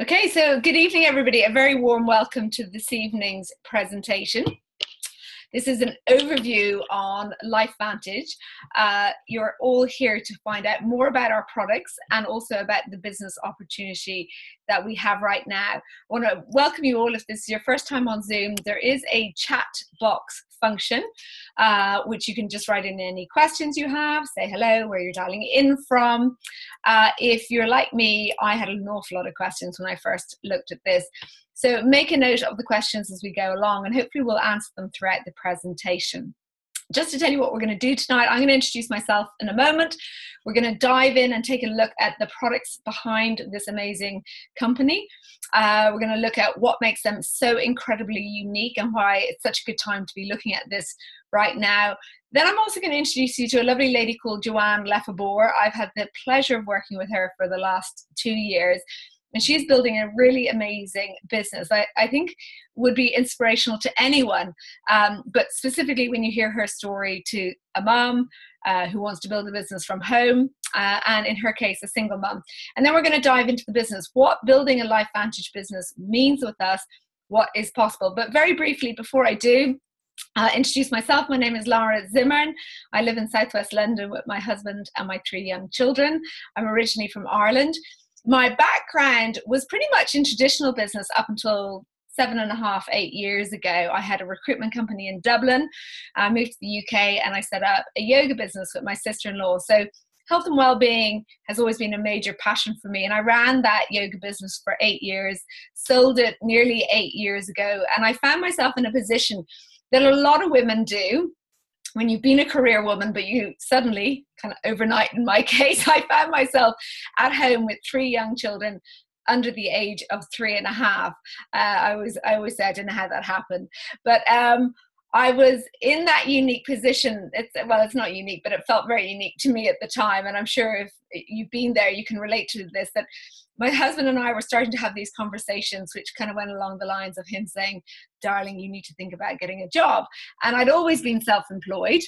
Okay, so good evening, everybody. A very warm welcome to this evening's presentation. This is an overview on LifeVantage. You're all here to find out more about our products and also about the business opportunity that we have right now. I want to welcome you all. If this is your first time on Zoom, there is a chat box function, which you can just write in any questions you have, say hello, where you're dialing in from. If you're like me, I had an awful lot of questions when I first looked at this. So make a note of the questions as we go along, and hopefully we'll answer them throughout the presentation. Just to tell you what we're going to do tonight, I'm going to introduce myself in a moment. We're going to dive in and take a look at the products behind this amazing company. We're going to look at what makes them so incredibly unique and why it's such a good time to be looking at this right now. Then I'm also going to introduce you to a lovely lady called Lefebour. I've had the pleasure of working with her for the last 2 years. And she's building a really amazing business. I think would be inspirational to anyone, but specifically when you hear her story to a mum who wants to build a business from home, and in her case, a single mum. And then we're going to dive into the business, what building a LifeVantage business means with us, what is possible. But very briefly, before I do, introduce myself. My name is Lara Zimmern. I live in Southwest London with my husband and my 3 young children. I'm originally from Ireland. My background was pretty much in traditional business up until 7.5, 8 years ago. I had a recruitment company in Dublin. I moved to the UK and I set up a yoga business with my sister-in-law. So health and well-being has always been a major passion for me. And I ran that yoga business for 8 years, sold it nearly 8 years ago. And I found myself in a position that a lot of women do when you've been a career woman, but you suddenly, kind of overnight in my case, I found myself at home with 3 young children under the age of 3.5. I always say I don't know how that happened, but I was in that unique position. It's not unique, but it felt very unique to me at the time. And I'm sure if you've been there, you can relate to this, that my husband and I were starting to have these conversations, which kind of went along the lines of him saying, darling, you need to think about getting a job. And I'd always been self-employed.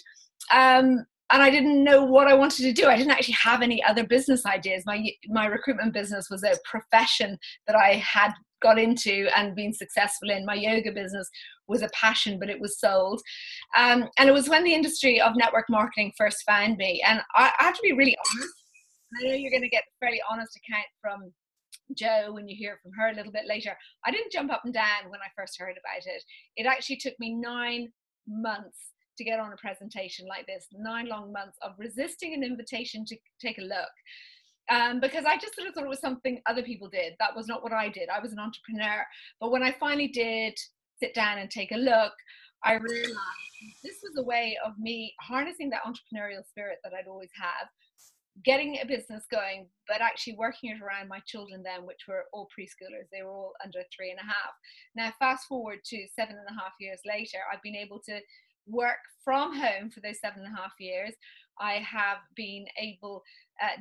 And I didn't know what I wanted to do. I didn't actually have any other business ideas. My recruitment business was a profession that I had got into and been successful in. My yoga business was a passion, but it was sold. And it was when the industry of network marketing first found me. And I have to be really honest. I know you're going to get a fairly honest account from Jo when you hear from her a little bit later. I didn't jump up and down when I first heard about it. It actually took me 9 months to get on a presentation like this, 9 long months of resisting an invitation to take a look. Because I just sort of thought it was something other people did. That was not what I did. I was an entrepreneur. But when I finally did sit down and take a look, I realized this was a way of me harnessing that entrepreneurial spirit that I'd always had, getting a business going, but actually working it around my children then, which were all preschoolers. They were all under 3.5. Now, fast forward to 7.5 years later, I've been able to work from home for those 7.5 years. I have been able,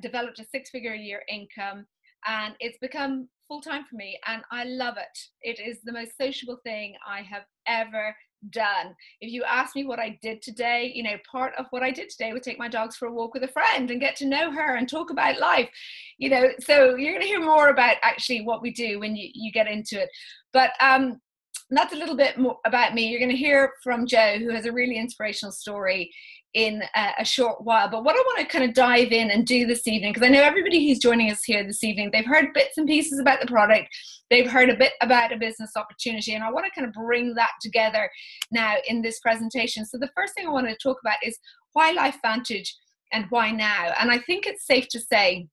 developed a 6-figure a year income, and it's become full-time for me, and I love it. It is the most sociable thing I have ever done. If you ask me what I did today, part of what I did today was take my dogs for a walk with a friend and get to know her and talk about life, so you're going to hear more about actually what we do when you get into it. But that's a little bit more about me. You're going to hear from Jo, who has a really inspirational story in a short while. But what I want to kind of dive in and do this evening, because I know everybody who's joining us here this evening, they've heard bits and pieces about the product, they've heard a bit about a business opportunity, and I want to kind of bring that together now in this presentation. So the first thing I want to talk about is why LifeVantage and why now. And I think it's safe to say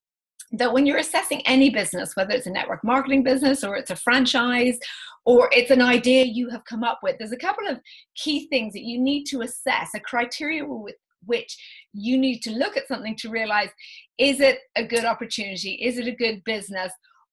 that when you're assessing any business, whether it's a network marketing business or it's a franchise or it's an idea you have come up with, there's a couple of key things that you need to assess, a criteria with which you need to look at something to realize, is it a good opportunity? Is it a good business?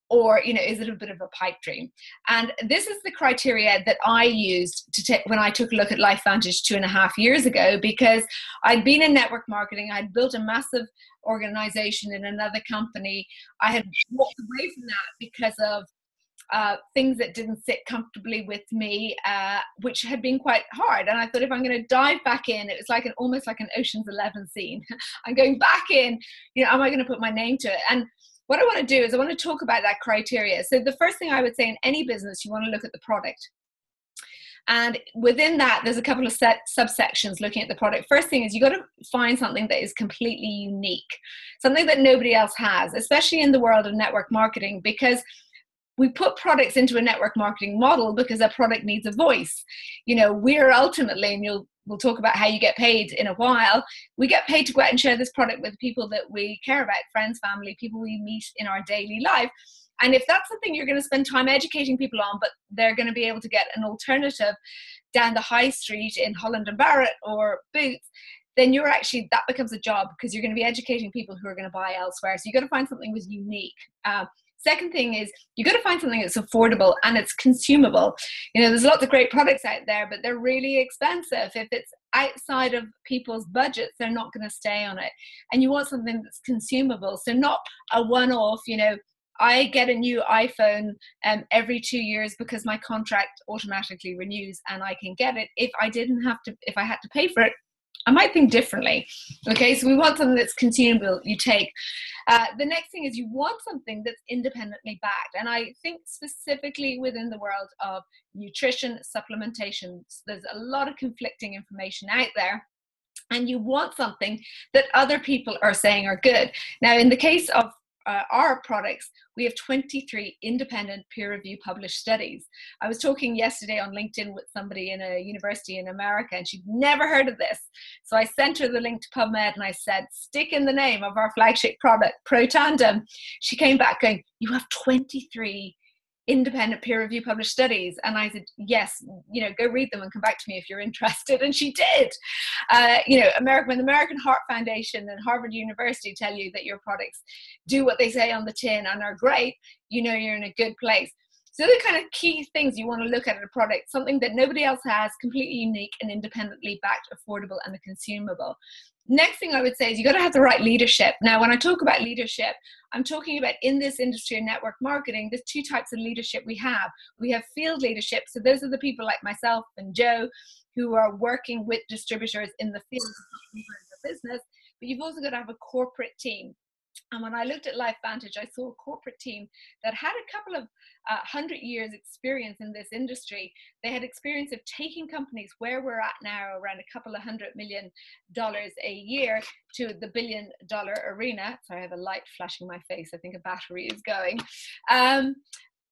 Or, is it a bit of a pipe dream? And this is the criteria that I used when I took a look at LifeVantage 2.5 years ago, because I'd been in network marketing. I'd built a massive organization in another company. I had walked away from that because of things that didn't sit comfortably with me, which had been quite hard. And I thought, if I'm going to dive back in, it was like almost like an Ocean's 11 scene. I'm going back in, am I going to put my name to it? And what I want to do is I want to talk about that criteria. So the first thing I would say in any business, you want to look at the product. And within that, there's a couple of subsections looking at the product. First thing is you got to find something that is completely unique, something that nobody else has, especially in the world of network marketing, because we put products into a network marketing model because a product needs a voice. You know, we're ultimately, and we'll talk about how you get paid in a while, we get paid to go out and share this product with people that we care about, friends, family, people we meet in our daily life. And if that's something you're going to spend time educating people on, but they're going to be able to get an alternative down the high street in Holland and Barrett or Boots, then that becomes a job, because you're going to be educating people who are going to buy elsewhere. So you've got to find something that's unique. Second thing is you got to find something that's affordable and it's consumable. You know, there's lots of great products out there, but they're really expensive. If it's outside of people's budgets, they're not going to stay on it. And you want something that's consumable. So not a one-off, you know, I get a new iPhone every 2 years because my contract automatically renews and I can get it. If I had to pay for it, I might think differently. Okay, so we want something that's consumable, you take. The next thing is you want something that's independently backed. And I think specifically within the world of nutrition, supplementation, there's a lot of conflicting information out there. And you want something that other people are saying are good. Now, in the case of our products, we have 23 independent peer-review published studies. I was talking yesterday on LinkedIn with somebody in a university in America, and she'd never heard of this. So I sent her the link to PubMed and I said, stick in the name of our flagship product, Protandim. She came back going, you have 23 independent peer review published studies. And I said, yes, you know, go read them and come back to me if you're interested. And she did. You know, when the American Heart Foundation and Harvard University tell you that your products do what they say on the tin and are great, you know you're in a good place. So the kind of key things you want to look at in a product, something that nobody else has, completely unique and independently backed, affordable and consumable. Next thing I would say is you got to have the right leadership. Now, when I talk about leadership, I'm talking about in this industry of network marketing, there's two types of leadership we have. We have field leadership. So those are the people like myself and Joe who are working with distributors in the field of the business. But you've also got to have a corporate team. And when I looked at LifeVantage, I saw a corporate team that had a couple of 100 years experience in this industry. They had experience of taking companies where we're at now, around a couple of $100 million a year, to the $1 billion arena. Sorry, I have a light flashing my face. I think a battery is going.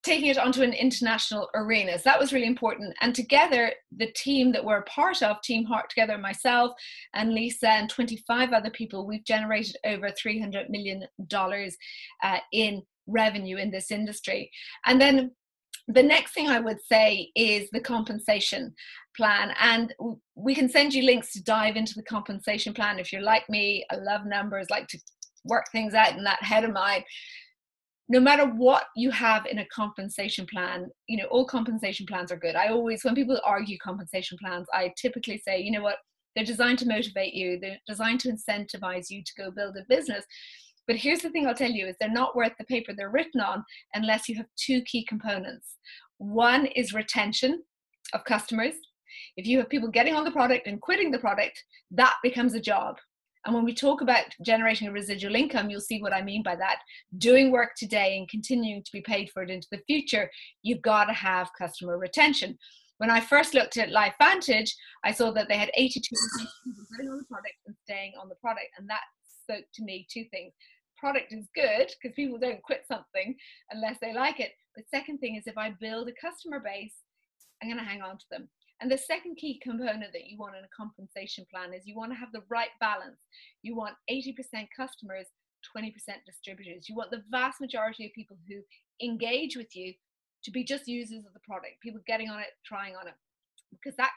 Taking it onto an international arena. So that was really important. And together, the team that we're a part of, Team Heart Together, myself and Lisa and 25 other people, we've generated over $300 million in revenue in this industry. And then the next thing I would say is the compensation plan. And we can send you links to dive into the compensation plan. If you're like me, I love numbers, like to work things out in that head of mine. No matter what you have in a compensation plan, you know, all compensation plans are good. When people argue compensation plans, I typically say, you know what, they're designed to motivate you. They're designed to incentivize you to go build a business. But here's the thing I'll tell you is they're not worth the paper they're written on unless you have two key components. One is retention of customers. If you have people getting on the product and quitting the product, that becomes a job. And when we talk about generating a residual income, you'll see what I mean by that. Doing work today and continuing to be paid for it into the future, you've got to have customer retention. When I first looked at LifeVantage, I saw that they had 82% of people getting on the product and staying on the product. And that spoke to me two things. Product is good because people don't quit something unless they like it. The second thing is if I build a customer base, I'm going to hang on to them. And the second key component that you want in a compensation plan is you want to have the right balance. You want 80% customers, 20% distributors. You want the vast majority of people who engage with you to be just users of the product, people getting on it, trying on it, because that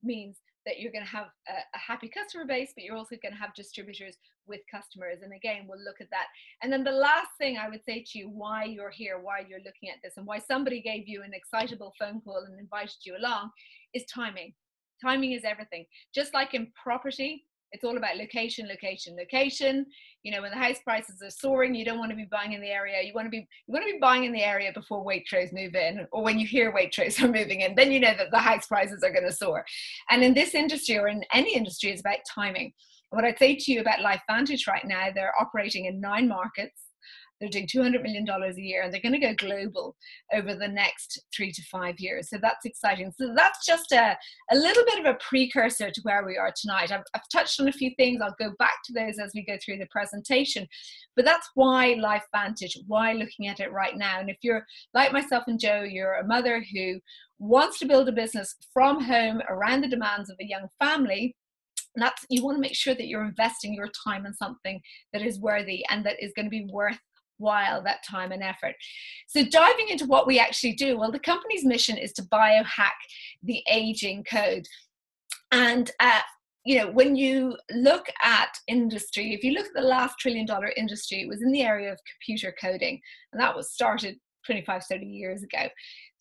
means that you're going to have a happy customer base, but you're also going to have distributors with customers. And again, we'll look at that. And then the last thing I would say to you, why you're here, why you're looking at this, and why somebody gave you an excitable phone call and invited you along is timing. Timing is everything. Just like in property, it's all about location, location, location. You know, when the house prices are soaring, you don't want to be buying in the area. You want to be buying in the area before Waitrose move in, or when you hear Waitrose are moving in, then you know that the house prices are going to soar. And in this industry, or in any industry, it's about timing. And what I'd say to you about LifeVantage right now, they're operating in 9 markets. They're doing $200 million a year, and they're going to go global over the next 3 to 5 years. So that's exciting. So that's just a little bit of a precursor to where we are tonight. I've touched on a few things. I'll go back to those as we go through the presentation. But that's why LifeVantage, why looking at it right now. And if you're like myself and Joe, you're a mother who wants to build a business from home around the demands of a young family, that's, you want to make sure that you're investing your time in something that is worthy and that is going to be worthwhile that time and effort. So diving into what we actually do, well, the company's mission is to biohack the aging code. And you know, when you look at industry, if you look at the last $1 trillion industry, it was in the area of computer coding, and that was started 25, 30 years ago.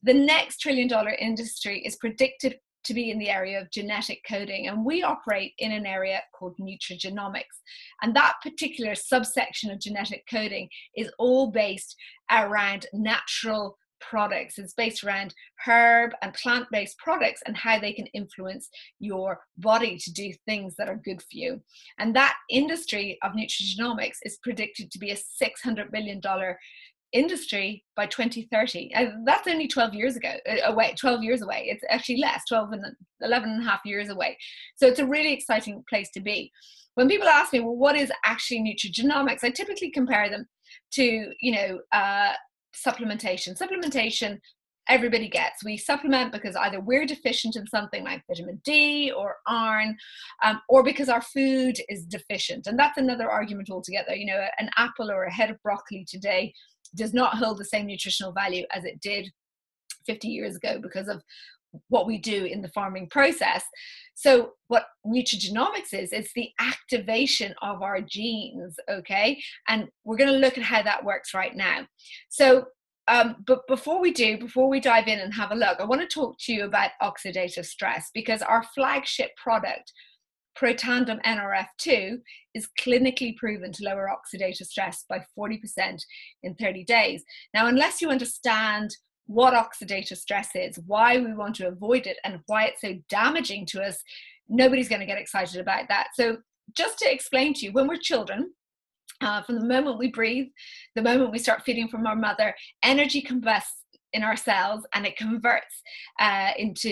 The next $1 trillion industry is predicted to be in the area of genetic coding, and we operate in an area called nutrigenomics, and that particular subsection of genetic coding is all based around natural products. It's based around herb and plant-based products and how they can influence your body to do things that are good for you. And that industry of nutrigenomics is predicted to be a $600 billion industry by 2030. That's only 12 years away. It's actually less, 11 and a half years away. So it's a really exciting place to be. When people ask me, well, what is actually nutrigenomics? I typically compare them to, supplementation. Supplementation, everybody gets. We supplement because either we're deficient in something like vitamin D or iron, or because our food is deficient. And that's another argument altogether. You know, an apple or a head of broccoli today does not hold the same nutritional value as it did 50 years ago because of what we do in the farming process. So what nutrigenomics is, it's the activation of our genes, okay? And we're going to look at how that works right now. So, but before we dive in and have a look, I want to talk to you about oxidative stress, because our flagship product, Protandim NRF2, is clinically proven to lower oxidative stress by 40% in 30 days. Now, unless you understand what oxidative stress is, why we want to avoid it, and why it's so damaging to us, nobody's going to get excited about that. So just to explain to you, when we're children, from the moment we breathe, the moment we start feeding from our mother, energy combusts in our cells, and it converts into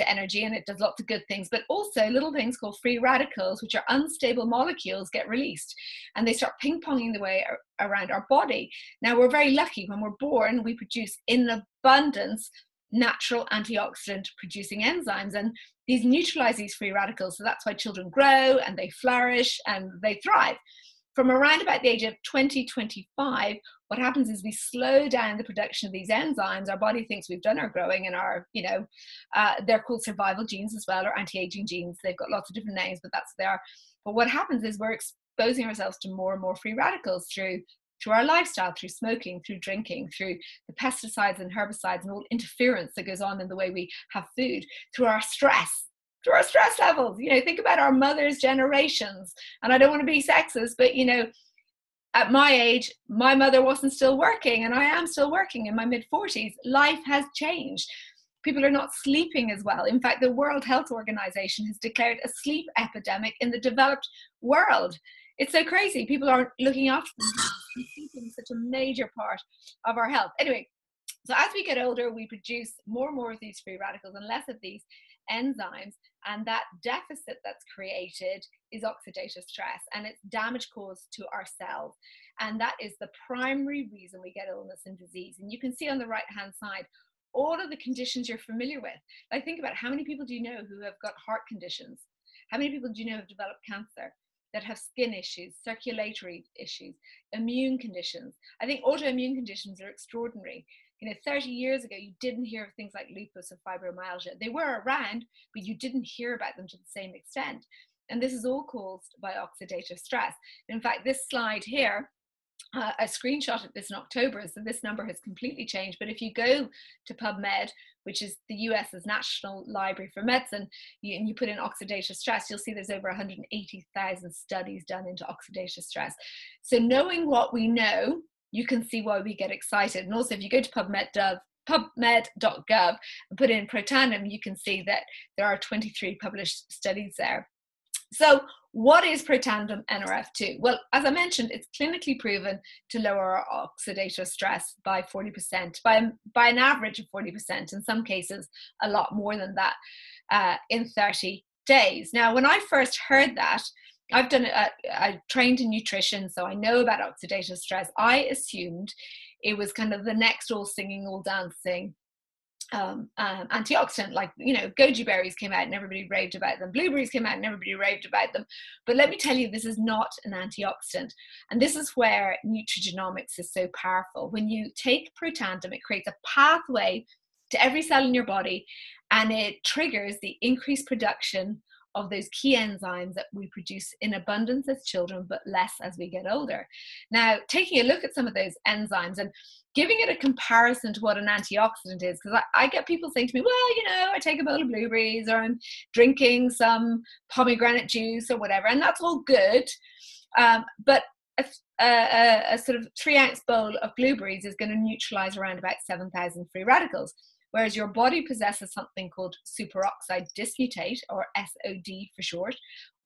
energy, and it does lots of good things. But also little things called free radicals, which are unstable molecules, get released, and they start ping-ponging the way around our body. Now, we're very lucky. When we're born, we produce in abundance natural antioxidant producing enzymes, and these neutralize these free radicals. So that's why children grow and they flourish and they thrive. From around about the age of 20-25, what happens is we slow down the production of these enzymes. Our body thinks we've done our growing, and they're called survival genes as well, or anti-aging genes. They've got lots of different names, but that's what they are. But what happens is we're exposing ourselves to more and more free radicals through our lifestyle, through smoking, through drinking, through the pesticides and herbicides and all interference that goes on in the way we have food, through our stress levels. Think about our mother's generations. And I don't want to be sexist, but at my age, my mother wasn't still working, and I am still working in my mid-40s. Life has changed. People are not sleeping as well. In fact, the World Health Organization has declared a sleep epidemic in the developed world. It's so crazy. People aren't looking after themselves. Sleeping is such a major part of our health. Anyway, so as we get older, we produce more and more of these free radicals and less of these enzymes, and that deficit that's created is oxidative stress, and it's damage caused to our cells, and that is the primary reason we get illness and disease. And you can see on the right hand side all of the conditions you're familiar with. Like, think about how many people do you know who have got heart conditions? How many people do you know have developed cancer, that have skin issues, circulatory issues, immune conditions? I think autoimmune conditions are extraordinary. 30 years ago, you didn't hear of things like lupus or fibromyalgia. They were around, but you didn't hear about them to the same extent. And this is all caused by oxidative stress. In fact, this slide here, I screenshotted this in October, so this number has completely changed. But if you go to PubMed, which is the US's National Library for Medicine, and you put in oxidative stress, you'll see there's over 180,000 studies done into oxidative stress. So knowing what we know, you can see why we get excited. And also, if you go to PubMed.gov and put in Protandim, you can see that there are 23 published studies there. So What is Protandim NRF2? Well, as I mentioned, it's clinically proven to lower our oxidative stress by 40%, by an average of 40%, in some cases a lot more than that, in 30 days. Now, when I first heard that, I trained in nutrition, so I know about oxidative stress. I assumed it was kind of the next all singing, all dancing antioxidant, like, you know, goji berries came out and everybody raved about them, blueberries came out and everybody raved about them. But let me tell you, this is not an antioxidant, and this is where nutrigenomics is so powerful. When you take Protandim, it creates a pathway to every cell in your body, and it triggers the increased production of those key enzymes that we produce in abundance as children, but less as we get older. Now, taking a look at some of those enzymes and giving it a comparison to what an antioxidant is, because I get people saying to me, well, you know, I take a bowl of blueberries, or I'm drinking some pomegranate juice or whatever, and that's all good. But a sort of 3-ounce bowl of blueberries is going to neutralize around about 7,000 free radicals, whereas your body possesses something called superoxide dismutate, or SOD for short.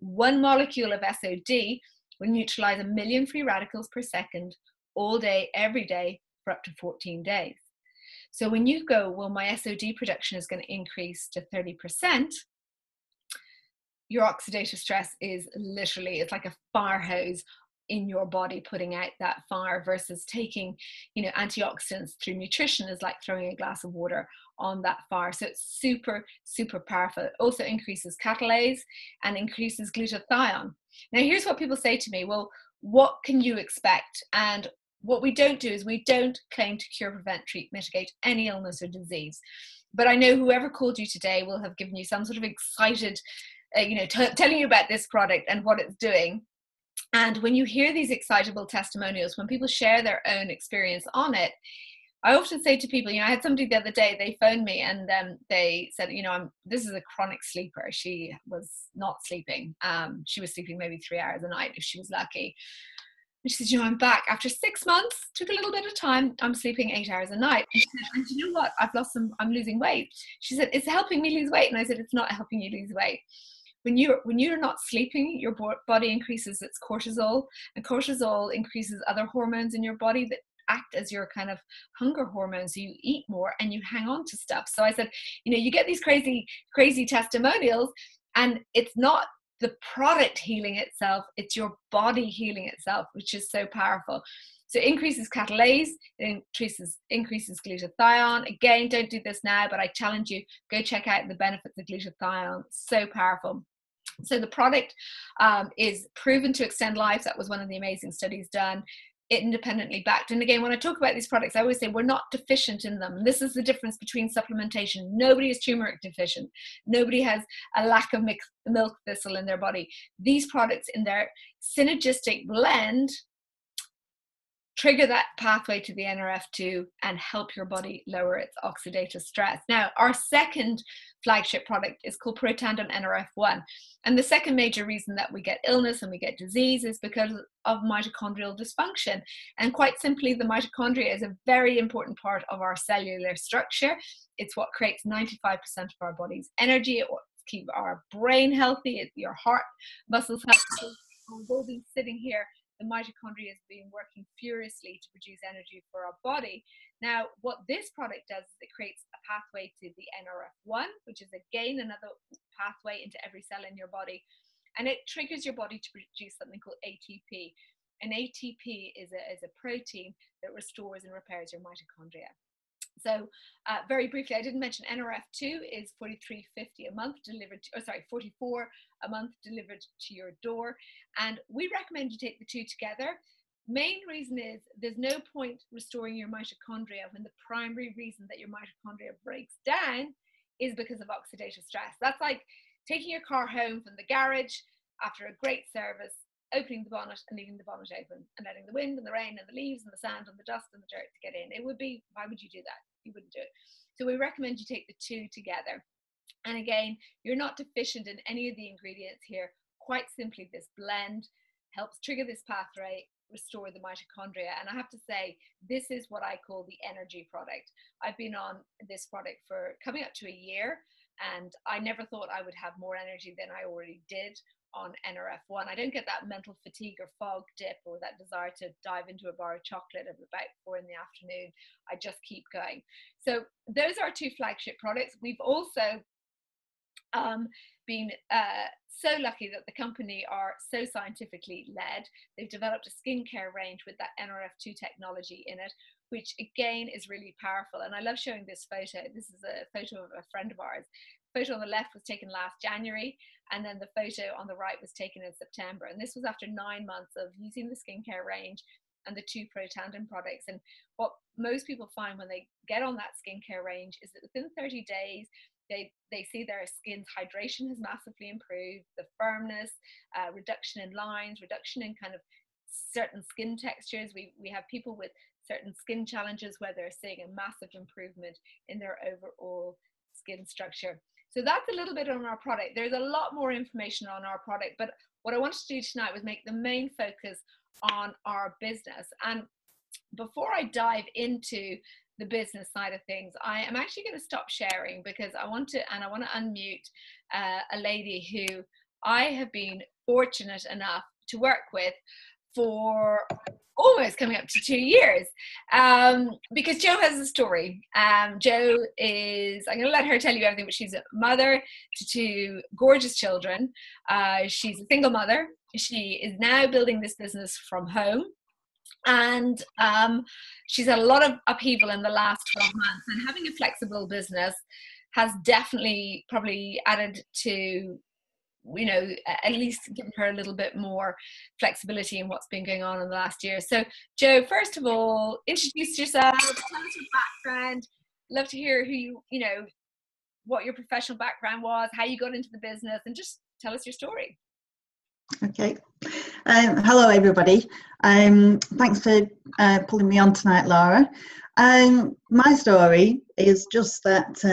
One molecule of SOD will neutralize 1 million free radicals per second, all day, every day, for up to 14 days. So when you go, well, my SOD production is going to increase to 30%, your oxidative stress is literally, it's like a fire hose in your body putting out that fire, versus taking, you know, antioxidants through nutrition is like throwing a glass of water on that fire. So it's super, super powerful. It also increases catalase and increases glutathione. Now, here's what people say to me, well, what can you expect? And what we don't do is we don't claim to cure, prevent, treat, mitigate any illness or disease. But I know whoever called you today will have given you some sort of excited, telling you about this product and what it's doing. And when you hear these excitable testimonials, when people share their own experience on it, I often say to people, you know, I had somebody the other day, they phoned me and they said, you know, this is a chronic sleeper. She was not sleeping. She was sleeping maybe 3 hours a night if she was lucky. And she said, you know, I'm back after 6 months, took a little bit of time. I'm sleeping 8 hours a night. And she said, and you know what? I'm losing weight. She said, it's helping me lose weight. And I said, it's not helping you lose weight. When you're not sleeping, your body increases its cortisol, and cortisol increases other hormones in your body that act as your kind of hunger hormones. So you eat more and you hang on to stuff. So I said, you know, you get these crazy testimonials, and it's not the product healing itself, it's your body healing itself, which is so powerful. So it increases catalase, it increases glutathione. Again, don't do this now, but I challenge you, go check out the benefits of glutathione. So powerful. So the product is proven to extend life. That was one of the amazing studies done, independently backed. And again, when I talk about these products, I always say we're not deficient in them. And this is the difference between supplementation. Nobody is turmeric deficient. Nobody has a lack of milk thistle in their body. These products, in their synergistic blend, trigger that pathway to the NRF2 and help your body lower its oxidative stress. Now, our second flagship product is called Protandim NRF1. And the second major reason that we get illness and we get disease is because of mitochondrial dysfunction. And quite simply, the mitochondria is a very important part of our cellular structure. It's what creates 95% of our body's energy. It keeps our brain healthy, your heart muscles healthy. We've all been sitting here, the mitochondria has been working furiously to produce energy for our body. Now, what this product does is it creates a pathway to the NRF1, which is again another pathway into every cell in your body. And it triggers your body to produce something called ATP. And ATP is a protein that restores and repairs your mitochondria. So very briefly, I didn't mention NRF2 is $43.50 a month delivered, $44 a month delivered to your door. And we recommend you take the two together. Main reason is there's no point restoring your mitochondria when the primary reason that your mitochondria breaks down is because of oxidative stress. That's like taking your car home from the garage after a great service, opening the bonnet and leaving the bonnet open and letting the wind and the rain and the leaves and the sand and the dust and the dirt to get in. It would be, why would you do that? You wouldn't do it. So we recommend you take the two together. And again, you're not deficient in any of the ingredients here. Quite simply, this blend helps trigger this pathway, restore the mitochondria. And I have to say, this is what I call the energy product. I've been on this product for coming up to a year, and I never thought I would have more energy than I already did on NRF1. I don't get that mental fatigue or fog dip or that desire to dive into a bar of chocolate at about 4 in the afternoon. I just keep going. So those are 2 flagship products. We've also been so lucky that the company are so scientifically led. They've developed a skincare range with that NRF2 technology in it, which again is really powerful. And I love showing this photo. This is a photo of a friend of ours. The photo on the left was taken last January, and then the photo on the right was taken in September. And this was after 9 months of using the skincare range and the 2 Protandim products. And what most people find when they get on that skincare range is that within 30 days, they see their skin's hydration has massively improved, the firmness, reduction in lines, reduction in kind of certain skin textures. We have people with certain skin challenges where they're seeing a massive improvement in their overall skin structure. So that's a little bit on our product. There's a lot more information on our product, but what I wanted to do tonight was make the main focus on our business. And before I dive into the business side of things, I am actually going to stop sharing because I want to unmute a lady who I have been fortunate enough to work with for almost coming up to 2 years, because Jo has a story. Jo is, I'm going to let her tell you everything, but she's a mother to 2 gorgeous children. She's a single mother. She is now building this business from home. And she's had a lot of upheaval in the last 12 months, and having a flexible business has definitely probably added to, you know, at least given her a little bit more flexibility in what's been going on in the last year. So Jo, first of all, introduce yourself, tell us your background. Love to hear who you know, what your professional background was, how you got into the business, and just tell us your story. Okay. Hello, everybody. Thanks for pulling me on tonight, Lara. My story is just that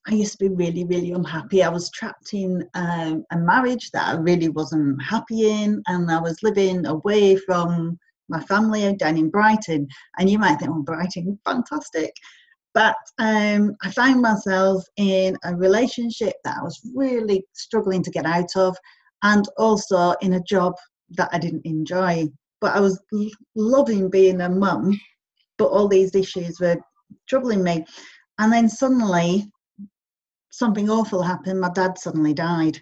I used to be really, really unhappy. I was trapped in a marriage that I really wasn't happy in, and I was living away from my family down in Brighton. And you might think, oh, Brighton, fantastic. But I found myself in a relationship that I was really struggling to get out of, and also in a job that I didn't enjoy. But I was loving being a mum, but all these issues were troubling me. And then suddenly, something awful happened. My dad suddenly died.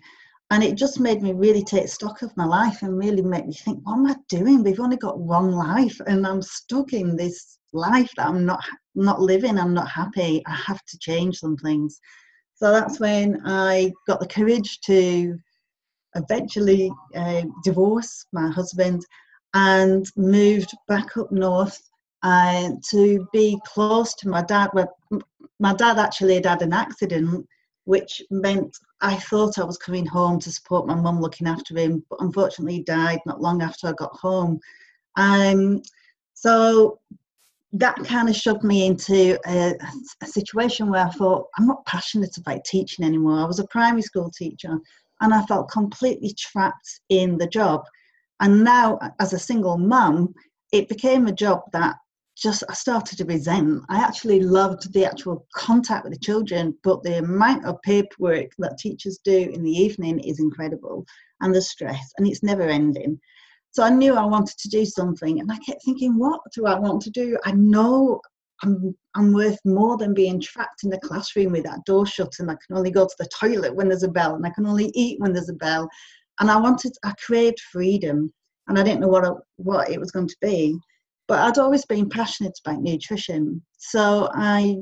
And it just made me really take stock of my life and really make me think, what am I doing? We've only got one life, and I'm stuck in this life that I'm not living. I'm not happy. I have to change some things. So that's when I got the courage to eventually divorce my husband and moved back up north to be close to my dad. Well, my dad actually had an accident, which meant I thought I was coming home to support my mum looking after him, but unfortunately he died not long after I got home. So that kind of shoved me into a situation where I thought, I'm not passionate about teaching anymore. I was a primary school teacher, and I felt completely trapped in the job. And now, as a single mum, it became a job that just I started to resent. I actually loved the actual contact with the children, but the amount of paperwork that teachers do in the evening is incredible, and the stress, and it's never ending. So I knew I wanted to do something, and I kept thinking, what do I want to do? I know I'm worth more than being trapped in the classroom with that door shut, and I can only go to the toilet when there's a bell, and I can only eat when there's a bell. And I craved freedom, and I didn't know what it was going to be. But I'd always been passionate about nutrition. So I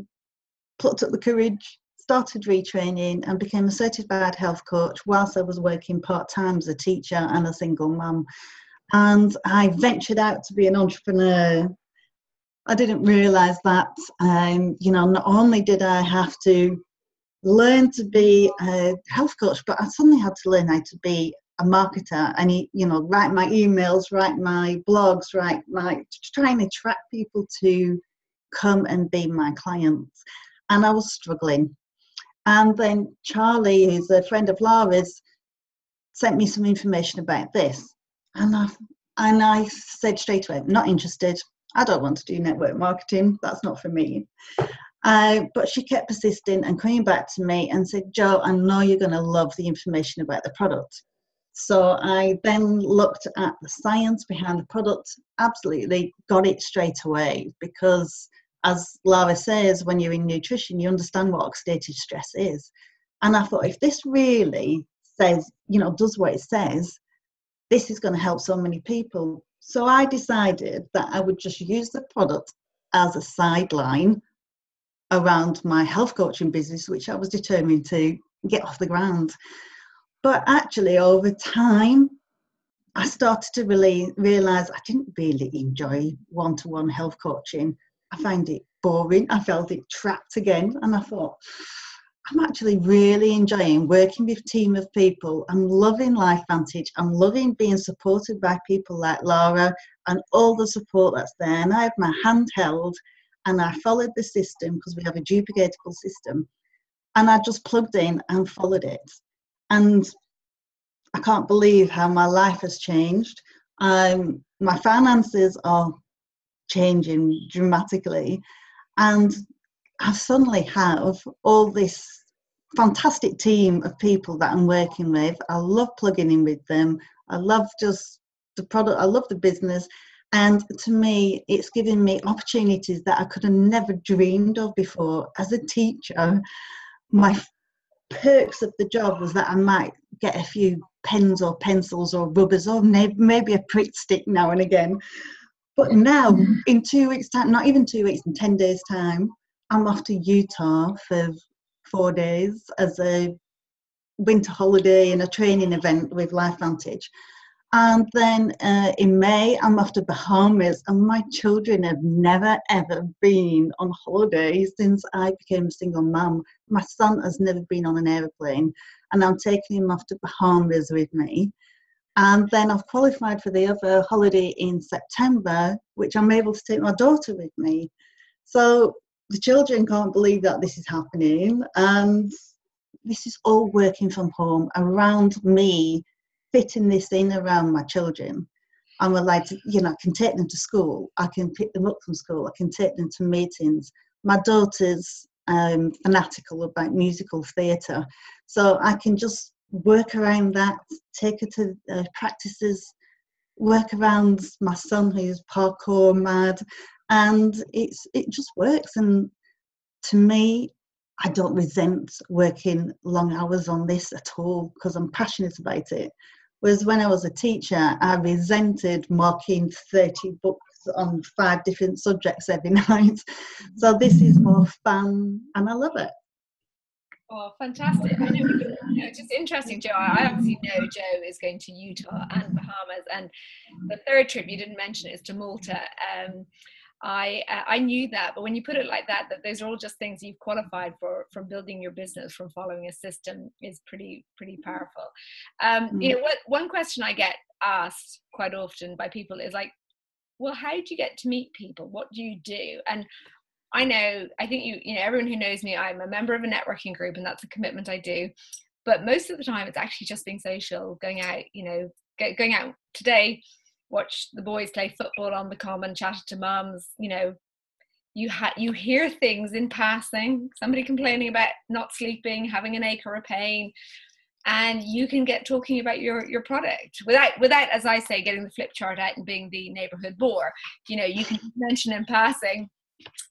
plucked up the courage, started retraining, and became a certified health coach whilst I was working part-time as a teacher and a single mum. And I ventured out to be an entrepreneur. I didn't realise that, not only did I have to learn to be a health coach, but I suddenly had to learn how to be a marketer and, write my emails, write my blogs, try and attract people to come and be my clients. And I was struggling. And then Charlie, who's a friend of Lara's, sent me some information about this. And I said straight away, not interested. I don't want to do network marketing. That's not for me. But she kept persisting and coming back to me and said, Jo, I know you're going to love the information about the product. So I then looked at the science behind the product, absolutely got it straight away, because as Lara says, when you're in nutrition, you understand what oxidative stress is. And I thought, if this really says, does what it says, this is going to help so many people. So I decided that I would just use the product as a sideline around my health coaching business, which I was determined to get off the ground. But actually, over time, I started to really realise I didn't really enjoy one-to-one health coaching. I found it boring. I felt it trapped again. And I thought, I'm actually really enjoying working with a team of people. I'm loving LifeVantage. I'm loving being supported by people like Lara and all the support that's there. And I have my hand held and I followed the system, because we have a duplicatable system. And I just plugged in and followed it. And I can't believe how my life has changed. My finances are changing dramatically. And I suddenly have all this fantastic team of people that I'm working with. I love plugging in with them. I love just the product. I love the business. And to me, it's given me opportunities that I could have never dreamed of before. As a teacher, my perks of the job was that I might get a few pens or pencils or rubbers or maybe a prick stick now and again. But now, in 2 weeks' time, not even 2 weeks, in 10 days' time, I'm off to Utah for 4 days as a winter holiday and a training event with LifeVantage. And then in May, I'm off to Bahamas, and my children have never, ever been on holiday since I became a single mum. My son has never been on an aeroplane, and I'm taking him off to Bahamas with me. And then I've qualified for the other holiday in September, which I'm able to take my daughter with me. So the children can't believe that this is happening. And this is all working from home around me, fitting this in around my children. I'm allowed to, I can take them to school. I can pick them up from school. I can take them to meetings. My daughter's fanatical about musical theatre. So I can just work around that, take her to practices, work around my son who's parkour mad, and it just works. And to me, I don't resent working long hours on this at all, because I'm passionate about it. Whereas when I was a teacher, I resented marking 30 books on 5 different subjects every night. So this is more fun and I love it. Oh, fantastic. I know, it's just interesting, Joe. I obviously know Joe is going to Utah and Bahamas, and the third trip you didn't mention is to Malta. I knew that, but when you put it like that those are all just things you've qualified for, from building your business, from following a system, is pretty powerful. One question I get asked quite often by people is like, well, how do you get to meet people? What do you do? And I think everyone who knows me, I'm a member of a networking group, and that's a commitment I do. But most of the time it's actually just being social, going out, going out today, watch the boys play football on the common, chat to mums. You hear things in passing, somebody complaining about not sleeping, having an ache or a pain, and you can get talking about your product without, as I say, getting the flip chart out and being the neighborhood bore. You can mention in passing,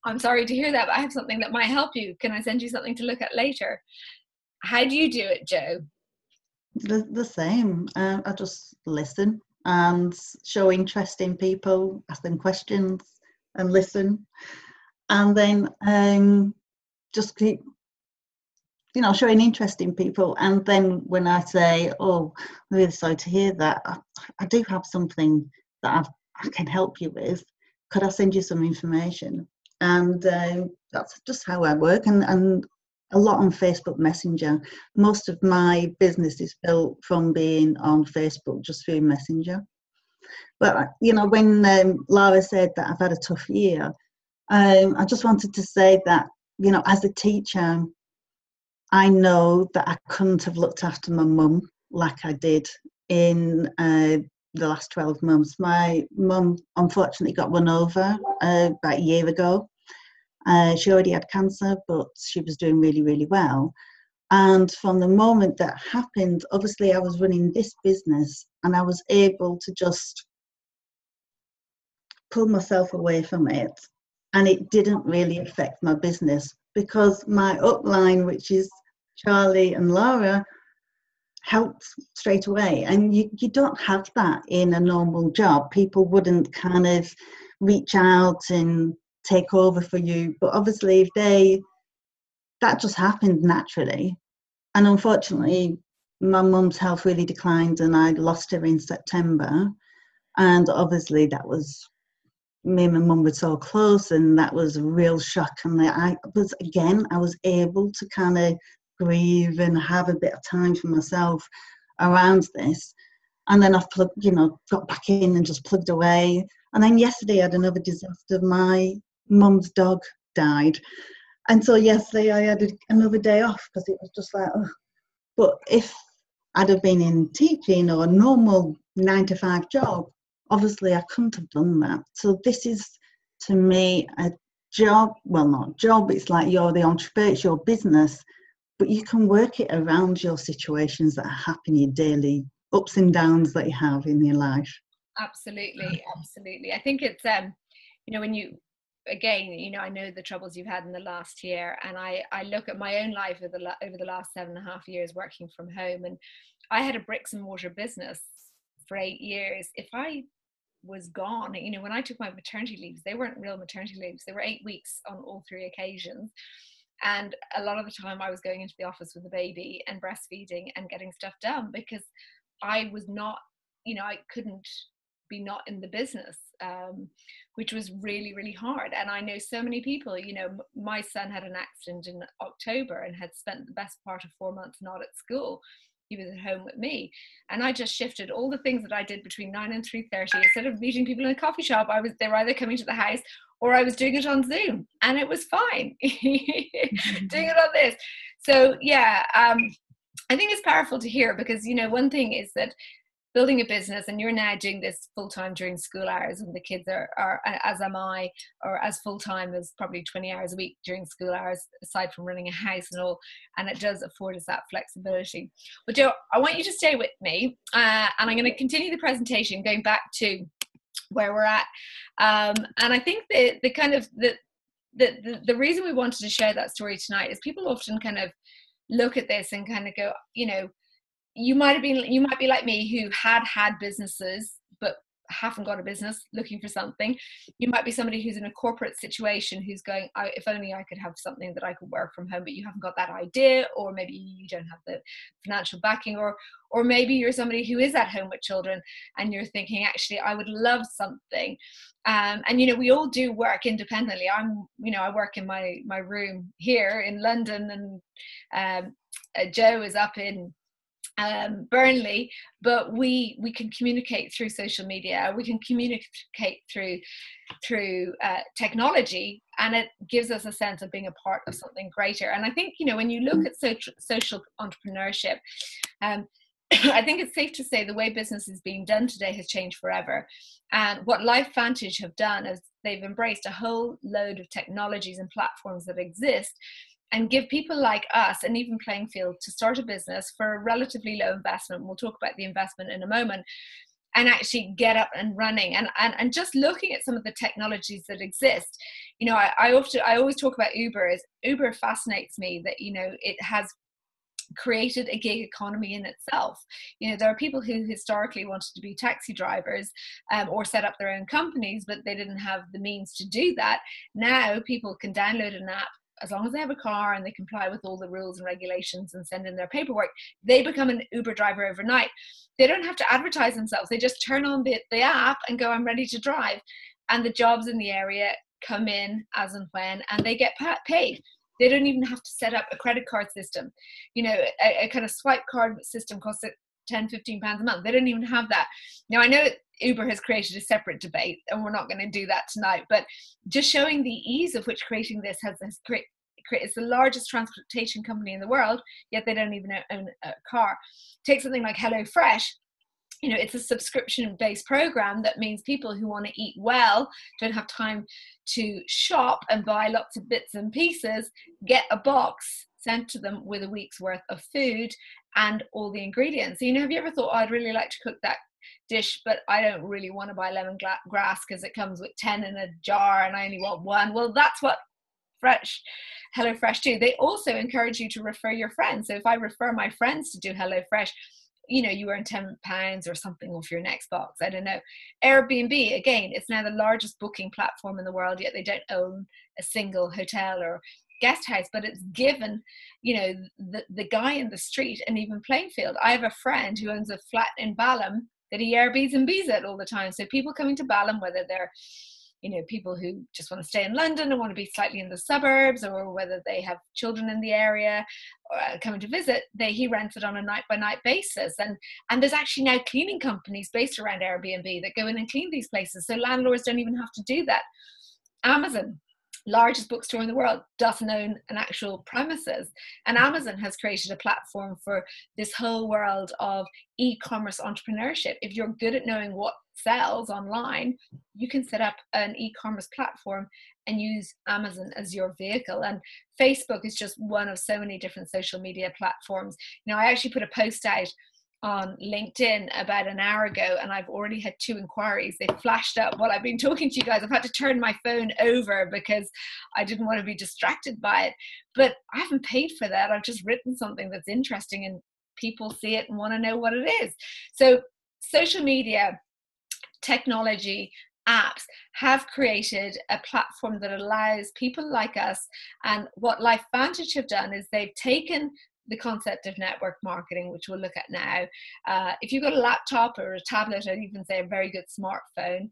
I'm sorry to hear that, but I have something that might help you. Can I send you something to look at later? How do you do it, Joe? The same. I just listen and show interest in people, ask them questions and listen. And then just keep, showing interest in people. And then when I say, oh, I'm really sorry to hear that, I do have something that I can help you with. Could I send you some information? And that's just how I work. And a lot on Facebook Messenger. Most of my business is built from being on Facebook, just through Messenger. But, when Lara said that I've had a tough year, I just wanted to say that, as a teacher, I know that I couldn't have looked after my mum like I did in the last 12 months. My mum unfortunately got run over about a year ago. She already had cancer, but she was doing really, really well. And from the moment that happened, obviously I was running this business and I was able to just pull myself away from it. And it didn't really affect my business because my upline, which is Charlie and Lara, helped straight away. And you don't have that in a normal job. People wouldn't kind of reach out and take over for you. But obviously, that just happened naturally. And unfortunately, my mum's health really declined and I lost her in September. And obviously that was, me and my mum were so close and that was a real shock. And I was able to kind of grieve and have a bit of time for myself around this. And then I've got back in and just plugged away. And then yesterday I had another disaster. My mum's dog died. And so yesterday I had another day off because it was just like, oh. But if I'd have been in teaching or a normal 9-to-5 job, obviously I couldn't have done that. So this is, to me, a job, well, not job, it's like you're the entrepreneur, it's your business, but you can work it around your situations that happen, your daily ups and downs that you have in your life. Absolutely. I think it's, when you, again, I know the troubles you've had in the last year, and I look at my own life over the last 7.5 years working from home, and I had a bricks and mortar business for 8 years. If I was gone, when I took my maternity leaves, they weren't real maternity leaves. They were 8 weeks on all 3 occasions. And a lot of the time I was going into the office with a baby and breastfeeding and getting stuff done because I was not, I couldn't be not in the business, which was really, really hard. And I know so many people, my son had an accident in October and had spent the best part of 4 months not at school. He was at home with me. And I just shifted all the things that I did between 9 and 3:30. Instead of meeting people in a coffee shop, they were either coming to the house or I was doing it on Zoom, and it was fine. Doing it on this. So yeah, I think it's powerful to hear because, one thing is that building a business, and you're now doing this full-time during school hours, and the kids are as am I, or as full-time as probably 20 hours a week during school hours, aside from running a house and all, and it does afford us that flexibility. But Joe, I want you to stay with me, and I'm going to continue the presentation going back to where we're at, and I think the kind of the reason we wanted to share that story tonight is people often kind of look at this and kind of go, you might be like me, who had businesses but haven't got a business, looking for something. You might be somebody who's in a corporate situation who's going, if only I could have something that I could work from home, but you haven't got that idea, or maybe you don't have the financial backing, or maybe you're somebody who is at home with children and you're thinking, actually, I would love something. And we all do work independently. I work in my room here in London, and Joe is up in Burnley, but we can communicate through social media, we can communicate through technology, and it gives us a sense of being a part of something greater. And I think when you look at social entrepreneurship, I think it's safe to say the way business is being done today has changed forever. And what LifeVantage have done is they've embraced a whole load of technologies and platforms that exist and give people like us an even playing field to start a business for a relatively low investment. We'll talk about the investment in a moment, and actually get up and running. And just looking at some of the technologies that exist, I always talk about Uber. Uber fascinates me that, it has created a gig economy in itself. There are people who historically wanted to be taxi drivers or set up their own companies, but they didn't have the means to do that. Now people can download an app. As long as they have a car and they comply with all the rules and regulations and send in their paperwork, they become an Uber driver overnight. They don't have to advertise themselves. They just turn on the app and go, I'm ready to drive. And the jobs in the area come in as and when, and they get paid. They don't even have to set up a credit card system. A kind of swipe card system costs £10-15 a month. They don't even have that. Now, I know Uber has created a separate debate, and we're not going to do that tonight, but just showing the ease of which creating this has created. It's the largest transportation company in the world, yet they don't even own a car. Take something like HelloFresh. It's a subscription-based program that means people who want to eat well, don't have time to shop and buy lots of bits and pieces, get a box sent to them with a week's worth of food and all the ingredients. So, have you ever thought, oh, I'd really like to cook that dish, but I don't really want to buy lemongrass because it comes with 10 in a jar and I only want one? Well, that's what HelloFresh do. They also encourage you to refer your friends. So if I refer my friends to do HelloFresh, you earn £10 or something off your next box. I don't know. Airbnb, again, it's now the largest booking platform in the world, yet they don't own a single hotel or guest house, but it's given, the guy in the street an even playing field. I have a friend who owns a flat in Balham that he Airbnbs it all the time. So people coming to Balham, whether they're people who just want to stay in London and want to be slightly in the suburbs, or whether they have children in the area coming to visit, he rents it on a night-by-night basis. And there's actually now cleaning companies based around Airbnb that go in and clean these places. So landlords don't even have to do that. Amazon, largest bookstore in the world, doesn't own an actual premises. And Amazon has created a platform for this whole world of e-commerce entrepreneurship. If you're good at knowing what sells online, you can set up an e-commerce platform and use Amazon as your vehicle. And Facebook is just one of so many different social media platforms. I actually put a post out on LinkedIn about an hour ago, and I've already had 2 inquiries. They flashed up while I've been talking to you guys. I've had to turn my phone over because I didn't want to be distracted by it. But I haven't paid for that. I've just written something that's interesting and people see it and want to know what it is. So social media, technology, apps have created a platform that allows people like us. And what LifeVantage have done is they've taken the concept of network marketing, which we'll look at now. If you've got a laptop or a tablet, I'd even say a very good smartphone,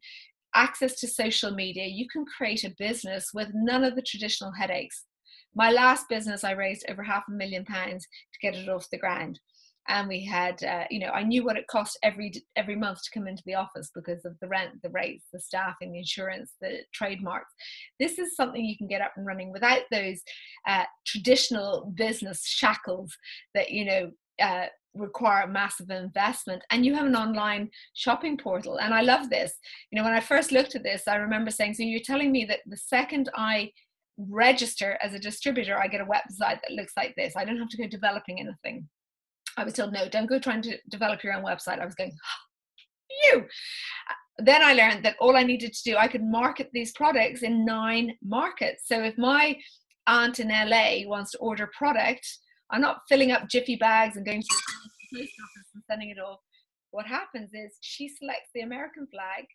access to social media, you can create a business with none of the traditional headaches. My last business, I raised over £500,000 to get it off the ground. And we had, I knew what it cost every month to come into the office because of the rent, the rates, the staffing, the insurance, the trademarks. This is something you can get up and running without those traditional business shackles that, require massive investment. And you have an online shopping portal. And I love this. When I first looked at this, I remember saying, so you're telling me that the second I register as a distributor, I get a website that looks like this. I don't have to go developing anything. I was told, no, don't go trying to develop your own website. I was going, you. Then I learned that all I needed to do, I could market these products in 9 markets. So if my aunt in LA wants to order product, I'm not filling up Jiffy bags and going to the post office and sending it off. What happens is she selects the American flag,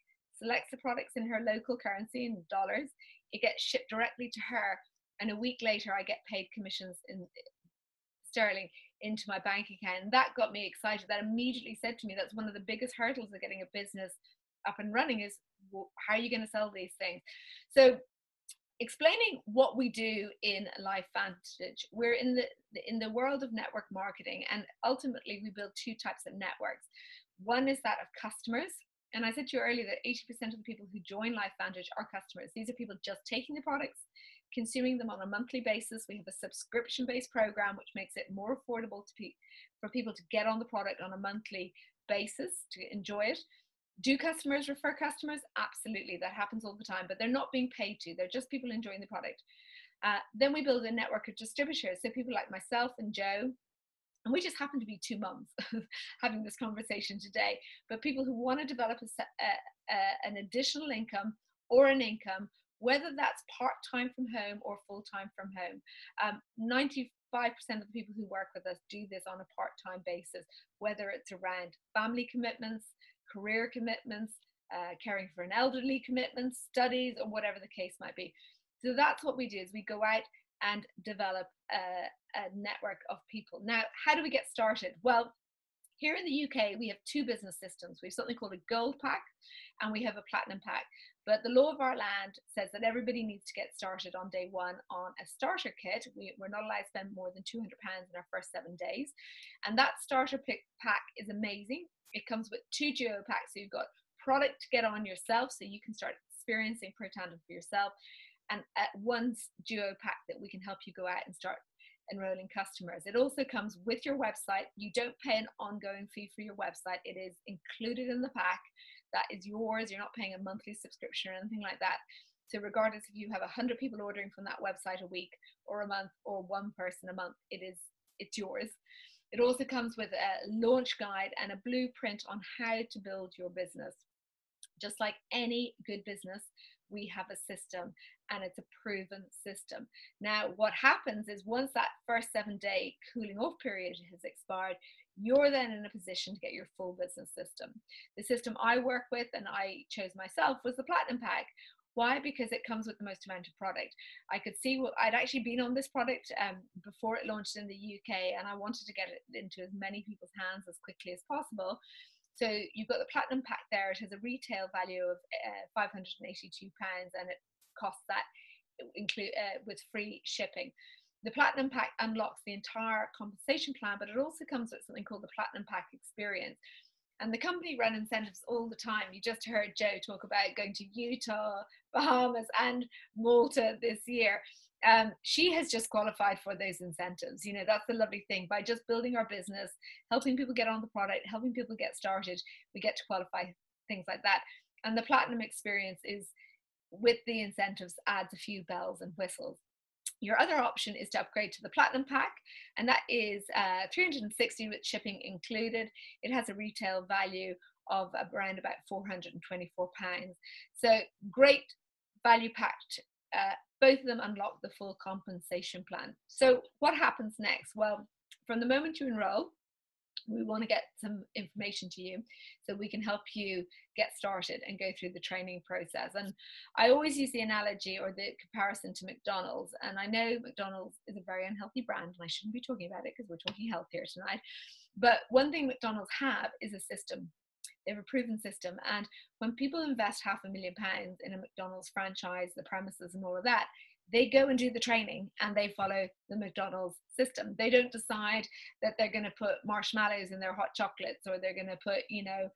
selects the products in her local currency in dollars. It gets shipped directly to her. And a week later, I get paid commissions in sterling into my bank account. And that got me excited. That immediately said to me, that's one of the biggest hurdles of getting a business up and running is, well, how are you going to sell these things? So explaining what we do in LifeVantage, we're in the world of network marketing, and ultimately we build 2 types of networks. One is that of customers. And I said to you earlier that 80% of the people who join LifeVantage are customers. These are people just taking the products, consuming them on a monthly basis. We have a subscription-based program which makes it more affordable for people to get on the product on a monthly basis to enjoy it. Do customers refer customers? Absolutely, that happens all the time, but they're not being paid to. They're just people enjoying the product. Then we build a network of distributors, so people like myself and Joe, and we just happen to be 2 months having this conversation today, but people who want to develop an additional income or an income, whether that's part-time from home or full-time from home. 95% of the people who work with us do this on a part-time basis, whether it's around family commitments, career commitments, caring for an elderly commitments, studies, or whatever the case might be. So that's what we do, is we go out and develop a network of people. Now, how do we get started? Well, here in the UK, we have 2 business systems. We have something called a gold pack and we have a platinum pack. But the law of our land says that everybody needs to get started on day 1 on a starter kit. We're not allowed to spend more than £200 in our first 7 days. And that starter pack is amazing. It comes with 2 duo packs. So you've got product to get on yourself, so you can start experiencing Protandim for yourself. And at 1 duo pack that we can help you go out and start enrolling customers. It also comes with your website. You don't pay an ongoing fee for your website. It is included in the pack. That is yours. You're not paying a monthly subscription or anything like that. So regardless if you have 100 people ordering from that website a week or a month, or one person a month, it's yours. It also comes with a launch guide and a blueprint on how to build your business. Just like any good business, we have a system, and it's a proven system. Now, what happens is once that first 7-day cooling off period has expired, you're then in a position to get your full business system. The system I work with, and I chose myself, was the Platinum Pack. Why? Because it comes with the most amount of product. I could see what I'd actually been on this product before it launched in the UK, and I wanted to get it into as many people's hands as quickly as possible. So you've got the Platinum Pack there. It has a retail value of £582, and it costs that with free shipping. The Platinum Pack unlocks the entire compensation plan, but it also comes with something called the Platinum Pack Experience. And the company run incentives all the time. You just heard Joe talk about going to Utah, Bahamas, and Malta this year. She has just qualified for those incentives. You know, that's the lovely thing. By just building our business, helping people get on the product, helping people get started, we get to qualify things like that. And the Platinum Experience is, with the incentives, adds a few bells and whistles. Your other option is to upgrade to the Platinum Pack, and that is $360 with shipping included. It has a retail value of around about £424. So great value packed. Both of them unlock the full compensation plan. So what happens next? Well, from the moment you enroll, we want to get some information to you so we can help you get started and go through the training process. And I always use the analogy or the comparison to McDonald's. And I know McDonald's is a very unhealthy brand, and I shouldn't be talking about it because we're talking health here tonight. But one thing McDonald's have is a system. They have a proven system. And when people invest £500,000 in a McDonald's franchise, the premises and all of that, they go and do the training and they follow the McDonald's system. They don't decide that they're going to put marshmallows in their hot chocolates, or they're going to put, you know,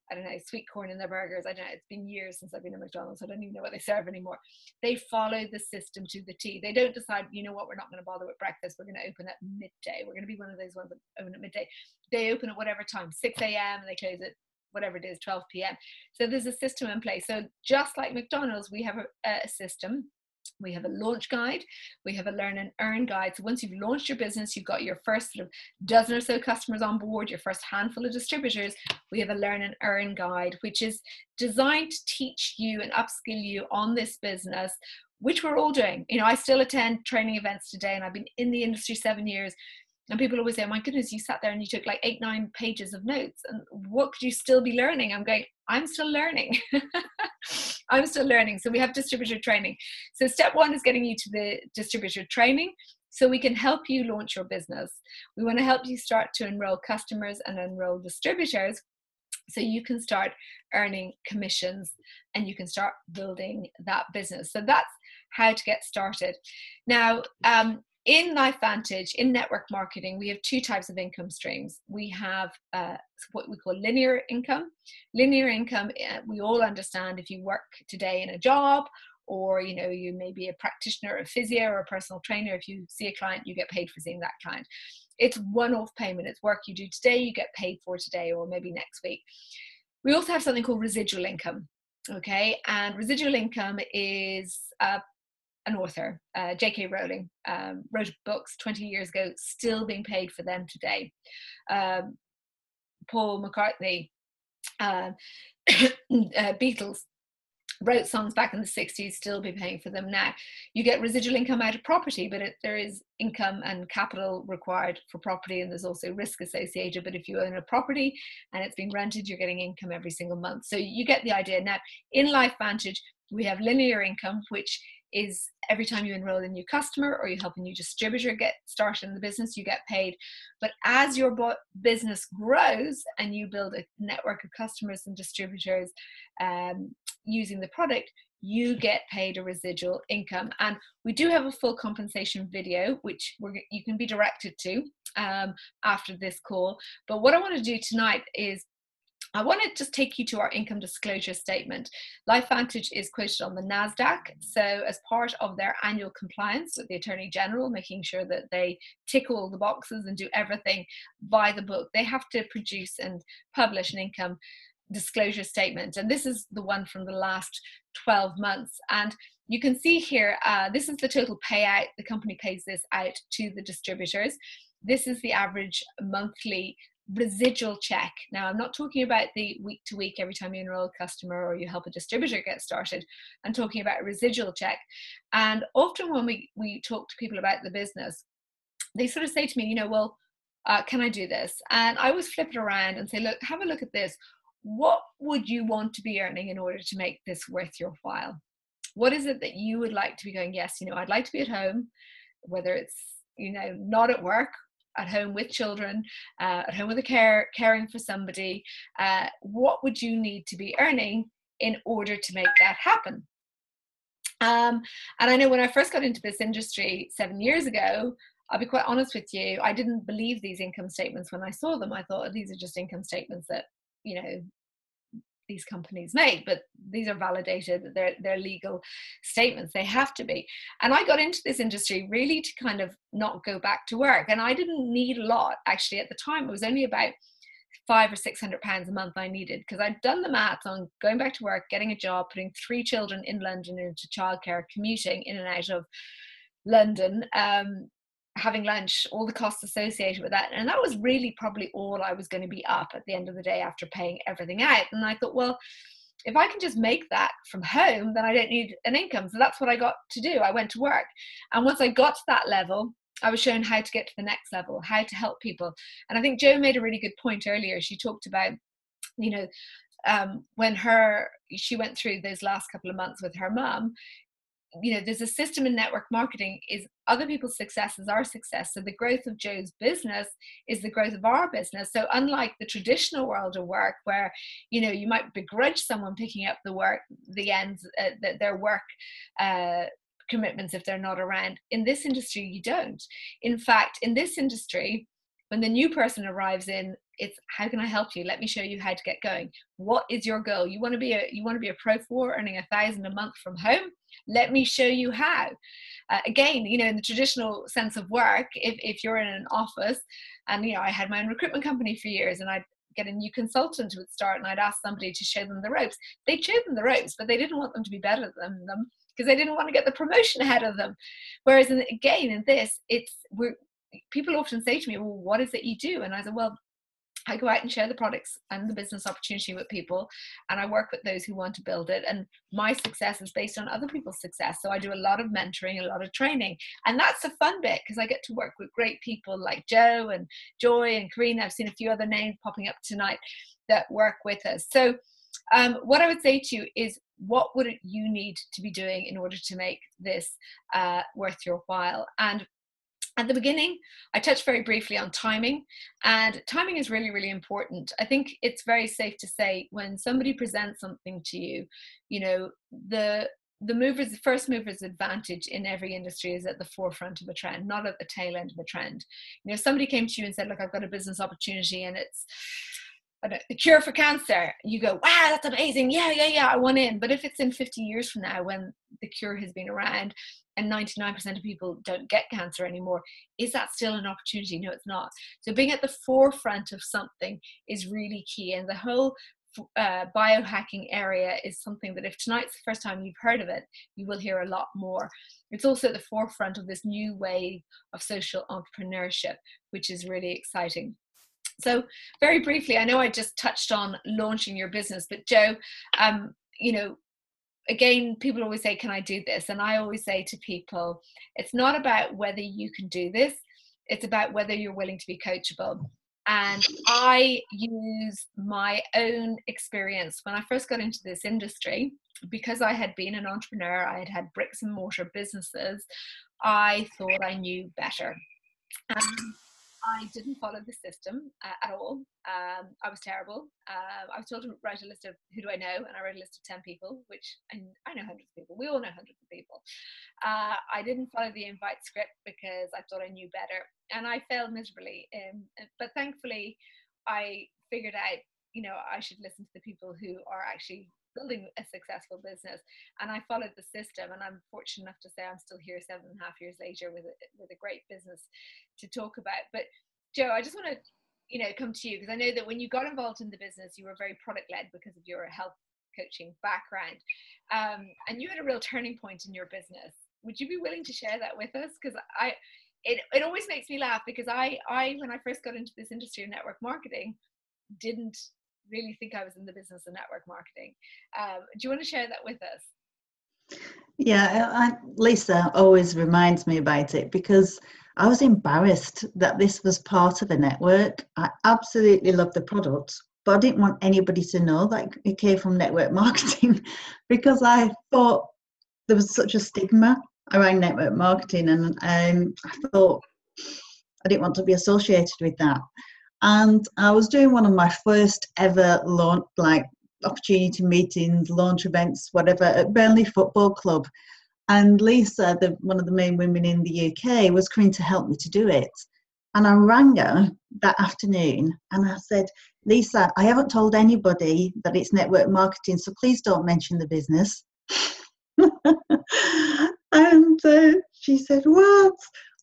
I don't know, sweet corn in their burgers. I don't know. It's been years since I've been at McDonald's. So I don't even know what they serve anymore. They follow the system to the T. They don't decide, you know what, we're not going to bother with breakfast. We're going to open at midday. We're going to be one of those ones that open at midday. They open at whatever time, 6 a.m. and they close at whatever it is, 12 p.m. So there's a system in place. So just like McDonald's, we have a system. We have a launch guide. We have a learn and earn guide. So once you've launched your business, you've got your first sort of dozen or so customers on board, your first handful of distributors, we have a learn and earn guide, which is designed to teach you and upskill you on this business, which we're all doing. You know, I still attend training events today, and I've been in the industry 7 years. And people always say, oh my goodness, you sat there and you took like 8-9 pages of notes. And what could you still be learning? I'm going, I'm still learning. I'm still learning. So we have distributor training. So step 1 is getting you to the distributor training so we can help you launch your business. We want to help you start to enroll customers and enroll distributors so you can start earning commissions and you can start building that business. So that's how to get started. Now, in LifeVantage, in network marketing, we have 2 types of income streams. We have what we call linear income. Linear income, we all understand if you work today in a job, or you know, you may be a practitioner, a physio, or a personal trainer. If you see a client, you get paid for seeing that client. It's one-off payment. It's work you do today, you get paid for today, or maybe next week. We also have something called residual income. Okay, and residual income is an author, J.K. Rowling, wrote books 20 years ago, still being paid for them today. Paul McCartney, Beatles, wrote songs back in the 60s, still be paying for them now. You get residual income out of property, but there is income and capital required for property, and there's also risk associated. But if you own a property and it's being rented, you're getting income every single month. So you get the idea. Now, in LifeVantage, we have linear income, which is every time you enroll a new customer or you help a new distributor get started in the business, you get paid. But as your business grows and you build a network of customers and distributors using the product, you get paid a residual income. And we do have a full compensation video, which you can be directed to after this call. But what I want to do tonight is I want to just take you to our income disclosure statement. LifeVantage is quoted on the NASDAQ. So as part of their annual compliance with the Attorney General, making sure that they tick all the boxes and do everything by the book, they have to produce and publish an income disclosure statement. And this is the one from the last 12 months. And you can see here, this is the total payout. The company pays this out to the distributors. This is the average monthly residual check. Now, I'm not talking about the week to week every time you enroll a customer or you help a distributor get started. I'm talking about a residual check. And often when we talk to people about the business, they sort of say to me, you know, well, can I do this? And I always flip it around and say, look, have a look at this. What would you want to be earning in order to make this worth your while? What is it that you would like to be going, yes, you know, I'd like to be at home, whether it's, you know, not at work, at home with children, at home with a caring for somebody. What would you need to be earning in order to make that happen? And I know when I first got into this industry 7 years ago, I'll be quite honest with you, I didn't believe these income statements when I saw them. I thought, these are just income statements that, you know, these companies make, but these are validated, they're legal statements, they have to be. And I got into this industry really to kind of not go back to work, and I didn't need a lot. Actually, at the time it was only about £500 or £600 a month I needed, because I'd done the maths on going back to work, getting a job, putting 3 children in London into childcare, commuting in and out of London, having lunch, all the costs associated with that. And that was really probably all I was going to be up at the end of the day after paying everything out. And I thought, well, if I can just make that from home, then I don't need an income. So that's what I got to do. I went to work. And once I got to that level, I was shown how to get to the next level, how to help people. And I think Jo made a really good point earlier. She talked about, you know, when she went through those last couple of months with her mum, you know, there's a system in network marketing is other people's success is our success. So the growth of Jo's business is the growth of our business. So unlike the traditional world of work where, you know, you might begrudge someone picking up their work commitments if they're not around, in this industry, you don't. In fact, in this industry, when the new person arrives in, it's how can I help you? Let me show you how to get going. What is your goal? You want to be a Pro 4 earning £1,000 a month from home? Let me show you how. Again, you know, in the traditional sense of work, if you're in an office, and you know, I had my own recruitment company for years, and I'd get a new consultant who would start, and I'd ask somebody to show them the ropes. They'd show them the ropes, but they didn't want them to be better than them because they didn't want to get the promotion ahead of them. Whereas in this, people often say to me, well, what is it you do? And I said, well, I go out and share the products and the business opportunity with people, and I work with those who want to build it. And my success is based on other people's success. So I do a lot of mentoring, a lot of training. And that's the fun bit, because I get to work with great people like Jo and Joy and Karina. I've seen a few other names popping up tonight that work with us. So what I would say to you is, what would you need to be doing in order to make this worth your while? And at the beginning, I touched very briefly on timing, and timing is really, really important. I think it's very safe to say when somebody presents something to you, you know, the first mover's advantage in every industry is at the forefront of a trend, not at the tail end of a trend. You know, if somebody came to you and said, look, I've got a business opportunity and it's the cure for cancer, you go, wow, that's amazing. Yeah, I want in. But if it's in 50 years from now, when the cure has been around and 99% of people don't get cancer anymore, is that still an opportunity? No, it's not. So being at the forefront of something is really key. And the whole biohacking area is something that if tonight's the first time you've heard of it, you will hear a lot more. It's also at the forefront of this new wave of social entrepreneurship, which is really exciting. So very briefly, I know I just touched on launching your business, but Jo, you know, again, people always say, can I do this? And I always say to people, it's not about whether you can do this, it's about whether you're willing to be coachable. And I use my own experience when I first got into this industry, because I had been an entrepreneur, I had had bricks and mortar businesses, I thought I knew better. I didn't follow the system at all. I was terrible. I was told to write a list of who do I know, and I wrote a list of 10 people, which I know hundreds of people. We all know hundreds of people. I didn't follow the invite script because I thought I knew better, and I failed miserably. But thankfully, I figured out, you know, I should listen to the people who are actually building a successful business, and I followed the system, and I'm fortunate enough to say I'm still here 7.5 years later with a great business to talk about. But Jo, I just want to, you know, come to you, because I know that when you got involved in the business, you were very product led because of your health coaching background. And you had a real turning point in your business. Would you be willing to share that with us? Because it always makes me laugh, because I when I first got into this industry of network marketing, didn't really think I was in the business of network marketing. Do you want to share that with us? Yeah, Lisa always reminds me about it, because I was embarrassed that this was part of a network. I absolutely love the product, but I didn't want anybody to know that it came from network marketing, because I thought there was such a stigma around network marketing, and I thought I didn't want to be associated with that. And I was doing one of my first ever launch, like opportunity meetings, launch events, whatever, at Burnley Football Club. And Lisa, one of the main women in the UK, was coming to help me to do it. And I rang her that afternoon and I said, Lisa, I haven't told anybody that it's network marketing, so please don't mention the business. And she said, what?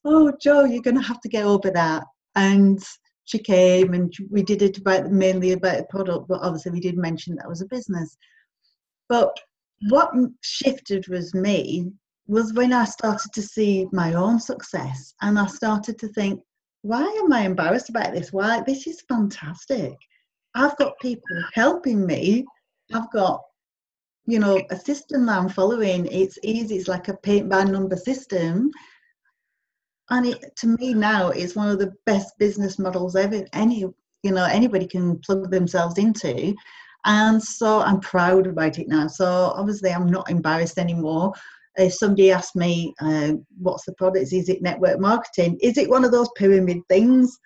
Oh, Joe, you're going to have to get over that. And she came and we did it mainly about the product, but obviously we did mention that was a business. But what shifted was when I started to see my own success, and I started to think, why am I embarrassed about this? Why? This is fantastic. I've got people helping me. I've got, a system that I'm following. It's easy. It's like a paint by number system. And to me now, it's one of the best business models ever. Anybody can plug themselves into. And so I'm proud about it now. So obviously I'm not embarrassed anymore. If somebody asks me, what's the product? Is it network marketing? Is it one of those pyramid things?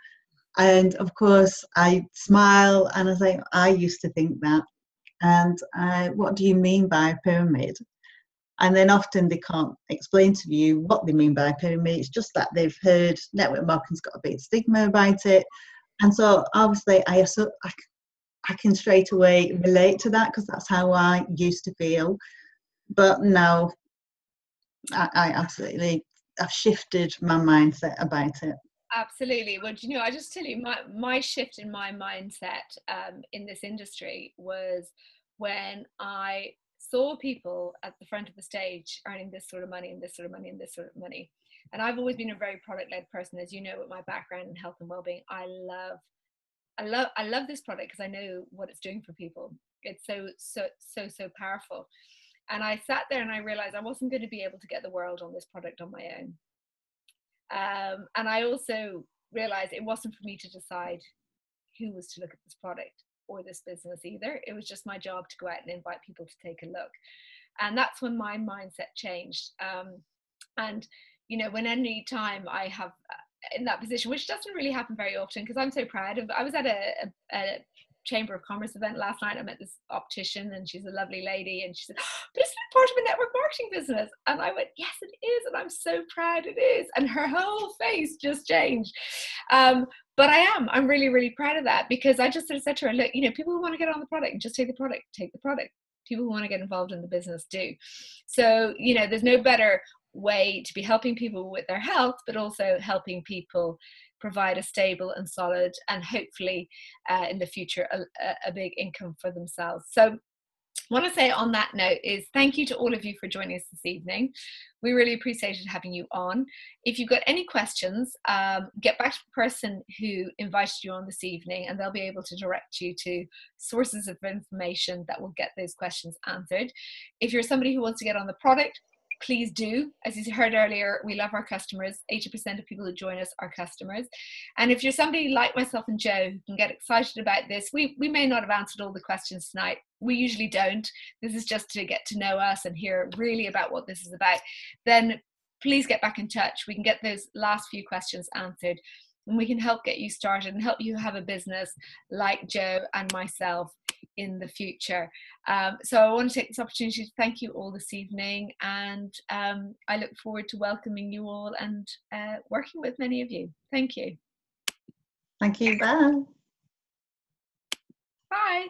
And of course I smile and I say, I used to think that. And what do you mean by pyramid? And then often they can't explain to you what they mean by pyramid. It's just that they've heard network marketing's got a big stigma about it. And so obviously I can straight away relate to that, because that's how I used to feel. But now I absolutely, I've shifted my mindset about it. Absolutely. Well, I just tell you, my shift in my mindset in this industry was when I saw people at the front of the stage earning this sort of money and this sort of money and this sort of money. And I've always been a very product-led person, as you know, with my background in health and well-being. I love this product because I know what it's doing for people. It's so powerful. And I sat there and I realized I wasn't going to be able to get the world on this product on my own. And I also realized it wasn't for me to decide who was to look at this product or this business either. It was just my job to go out and invite people to take a look. And that's when my mindset changed. And, when any time I have in that position, which doesn't really happen very often, because I'm so proud of, I was at a Chamber of Commerce event last night. I met this optician and she's a lovely lady, and she said, but isn't it part of a network marketing business? And I went, yes, it is. And I'm so proud it is. And her whole face just changed. But I'm really, really proud of that, because I just sort of said to her, look, people who want to get on the product, just take the product. People who want to get involved in the business do. So, there's no better way to be helping people with their health, but also helping people provide a stable and solid, and hopefully in the future a big income for themselves. So what I say on that note is thank you to all of you for joining us this evening. We really appreciated having you on. If you've got any questions, get back to the person who invited you on this evening, and they'll be able to direct you to sources of information that will get those questions answered. If you're somebody who wants to get on the product, please do. As you heard earlier, we love our customers. 80% of people who join us are customers. And if you're somebody like myself and Joe who can get excited about this, we may not have answered all the questions tonight. We usually don't. This is just to get to know us and hear really about what this is about. Then please get back in touch. We can get those last few questions answered, and we can help get you started and help you have a business like Joe and myself in the future. So I want to take this opportunity to thank you all this evening, and I look forward to welcoming you all and working with many of you. Thank you. Thank you. Bye. Bye.